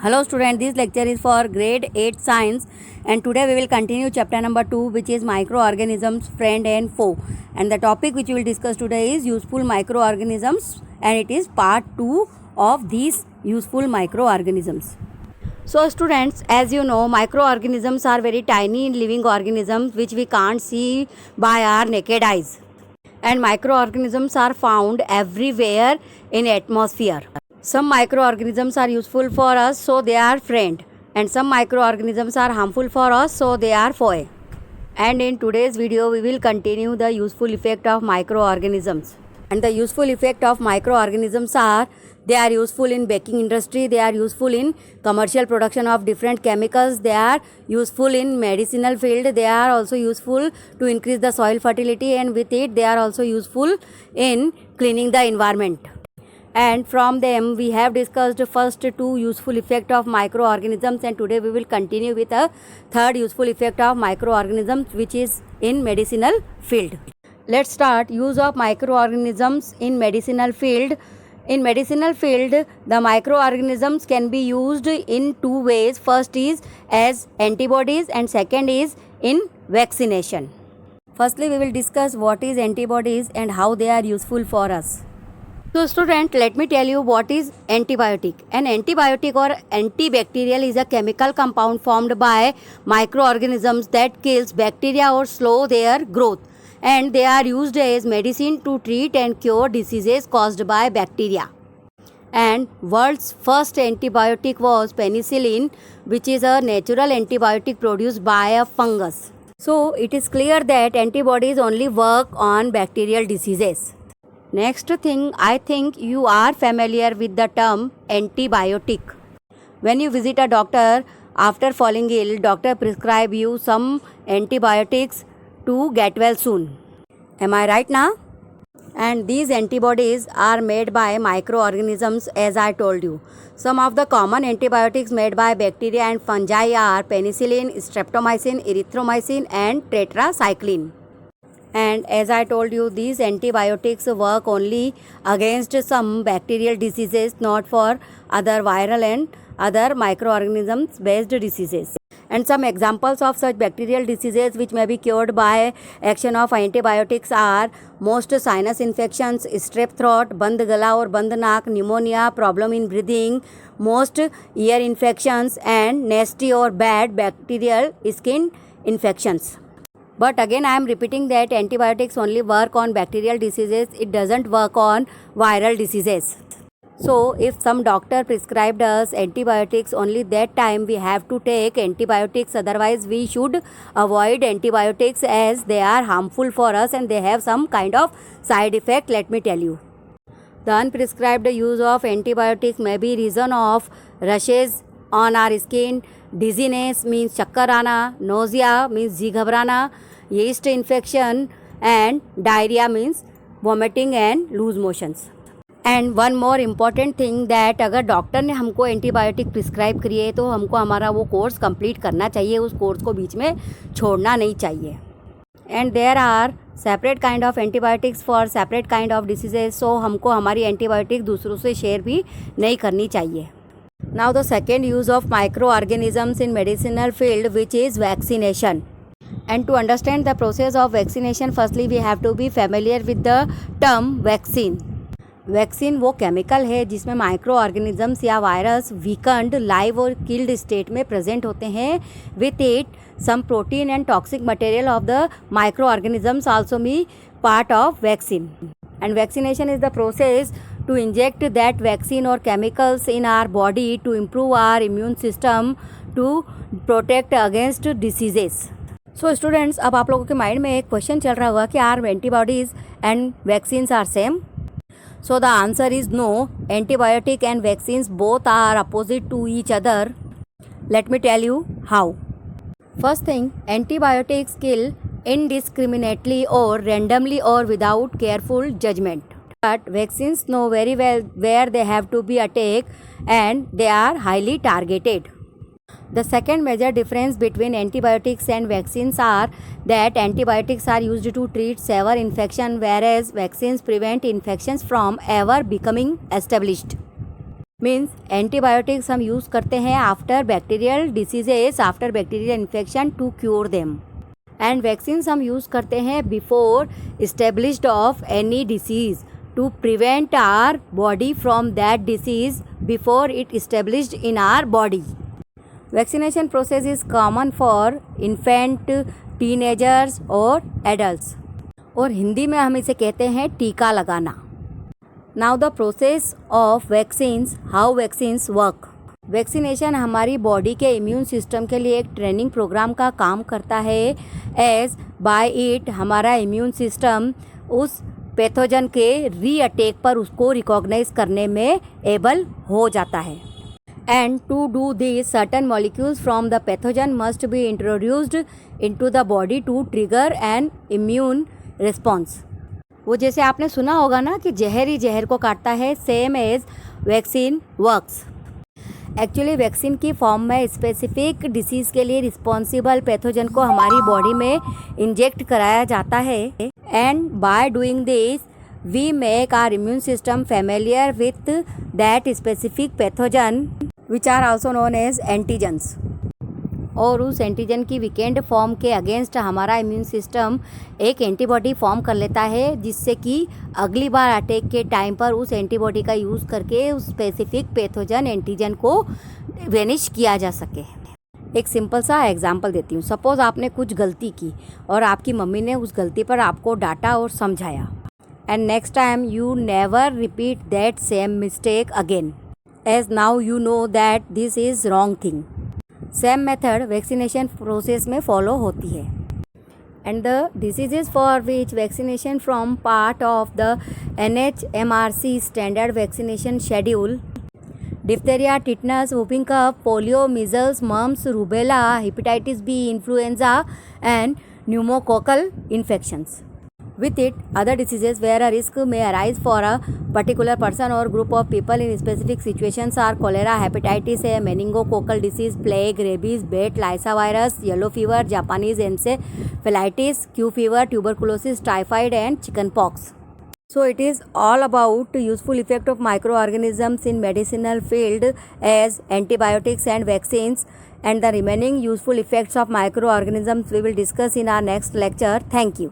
Hello student, this lecture is for grade 8 science and today we will continue chapter number 2 which is microorganisms, friend and foe, and the topic which we will discuss today is useful microorganisms and it is part 2 of these useful microorganisms. So students, as you know, microorganisms are very tiny living organisms which we can't see by our naked eyes, and microorganisms are found everywhere in atmosphere. Some microorganisms are useful for us, so they are friend, and some microorganisms are harmful for us, so they are foe. And in today's video we will continue the useful effect of microorganisms. And the useful effect of microorganisms are: they are useful in baking industry, they are useful in commercial production of different chemicals, they are useful in medicinal field, they are also useful to increase the soil fertility, and with it they are also useful in cleaning the environment. And from them we have discussed first two useful effect of microorganisms, and today we will continue with a third useful effect of microorganisms which is in medicinal field. Let's start. Use of microorganisms in medicinal field. In medicinal field, the microorganisms can be used in two ways. First is as antibodies and second is in vaccination. Firstly, we will discuss what is antibodies and how they are useful for us. So student, let me tell you what is antibiotic. An antibiotic or antibacterial is a chemical compound formed by microorganisms that kills bacteria or slow their growth, and they are used as medicine to treat and cure diseases caused by bacteria. And world's first antibiotic was penicillin, which is a natural antibiotic produced by a fungus. So it is clear that antibodies only work on bacterial diseases. Next thing, I think you are familiar with the term antibiotic. When you visit a doctor after falling ill, doctor prescribe you some antibiotics to get well soon. Am I right now? And these antibodies are made by microorganisms, as I told you. Some of the common antibiotics made by bacteria and fungi are penicillin, streptomycin, erythromycin and tetracycline. And as I told you, these antibiotics work only against some bacterial diseases, not for other viral and other microorganisms based diseases. And some examples of such bacterial diseases which may be cured by action of antibiotics are most sinus infections, strep throat, band gala or band naak, pneumonia, problem in breathing, most ear infections and nasty or bad bacterial skin infections. But again I am repeating that antibiotics only work on bacterial diseases, it doesn't work on viral diseases. So if some doctor prescribed us antibiotics, only that time we have to take antibiotics, otherwise we should avoid antibiotics as they are harmful for us and they have some kind of side effect, let me tell you. The unprescribed use of antibiotics may be reason of rashes on our skin, dizziness means chakkar aana, nausea means जी घबराना, yeast infection and diarrhea means vomiting and loose motions. And one more important thing that अगर doctor ने हमको antibiotic prescribe करी है तो हमको हमारा वो कोर्स कंप्लीट करना चाहिए, उस कोर्स को बीच में छोड़ना नहीं चाहिए. And there are separate kind of antibiotics for separate kind of diseases, so हमको हमारी एंटीबायोटिक दूसरों से शेयर भी नहीं करनी चाहिए. Now the second use of microorganisms in medicinal field, which is vaccination. And to understand the process of vaccination, firstly we have to be familiar with the term vaccine. Vaccine वो chemical है जिसमें microorganisms या virus weakened, live और killed state में present होते हैं. With it some protein and toxic material of the microorganisms also be part of vaccine. And vaccination is the process to inject that vaccine or chemicals in our body to improve our immune system to protect against diseases. So students, अब आप लोगों के mind में एक question चल रहा होगा कि are antibodies and vaccines are same. So the answer is no. Antibiotic and vaccines both are opposite to each other. Let me tell you how. First thing, antibiotics kill indiscriminately or randomly or without careful judgment. But vaccines know very well where they have to be attacked and they are highly targeted. The second major difference between antibiotics and vaccines are that antibiotics are used to treat severe infection, whereas vaccines prevent infections from ever becoming established. Means antibiotics हम use करते हैं after bacterial diseases, after bacterial infection to cure them. And vaccines हम use करते हैं before established of any disease to prevent our body from that disease before it established in our body. Vaccination process is common for infant, teenagers और adults, और हिंदी में हम इसे कहते हैं टीका लगाना। Now the process of vaccines, how vaccines work. Vaccination हमारी बॉडी के इम्यून सिस्टम के लिए एक ट्रेनिंग प्रोग्राम का काम करता है। एज बाय इट हमारा इम्यून सिस्टम उस पैथोजन के रीअटैक पर उसको रिकॉग्नाइज करने में एबल हो जाता है। And to do this certain molecules from the pathogen must be introduced into the body to trigger an immune response. वो जैसे आपने सुना होगा ना कि जहर ही जहर को काटता है, same as vaccine works. Actually vaccine की फॉर्म में स्पेसिफिक डिसीज़ के लिए रिस्पॉन्सिबल पैथोजन को हमारी बॉडी में इंजेक्ट कराया जाता है। And by doing this we make our immune system familiar with that specific pathogen which are also known as antigens. और उस एंटीजन की वीकेंड फॉर्म के अगेंस्ट हमारा इम्यून सिस्टम एक एंटीबॉडी फॉर्म कर लेता है, जिससे कि अगली बार अटैक के टाइम पर उस एंटीबॉडी का यूज़ करके उस स्पेसिफिक पैथोजन एंटीजन को वेनिश किया जा सके। एक सिंपल सा एग्जांपल देती हूँ। सपोज़ आपने कुछ गलती की और आपकी मम्मी ने उस गलती पर आपको डांटा और समझाया, and next time you never repeat that same mistake again, as now you know that this is wrong thing. Same method vaccination process में फॉलो होती है। And the diseases for which vaccination from part of the NHMRC standard vaccination schedule: diphtheria, tetanus, whooping cough, polio, measles, mumps, rubella, hepatitis B, influenza and pneumococcal infections. With it, other diseases where a risk may arise for a particular person or group of people in specific situations are cholera, hepatitis A, meningococcal disease, plague, rabies, bat, Lassa virus, yellow fever, Japanese encephalitis, Q fever, tuberculosis, typhoid and chickenpox. So it is all about useful effect of microorganisms in medicinal field as antibiotics and vaccines, and the remaining useful effects of microorganisms we will discuss in our next lecture. Thank you.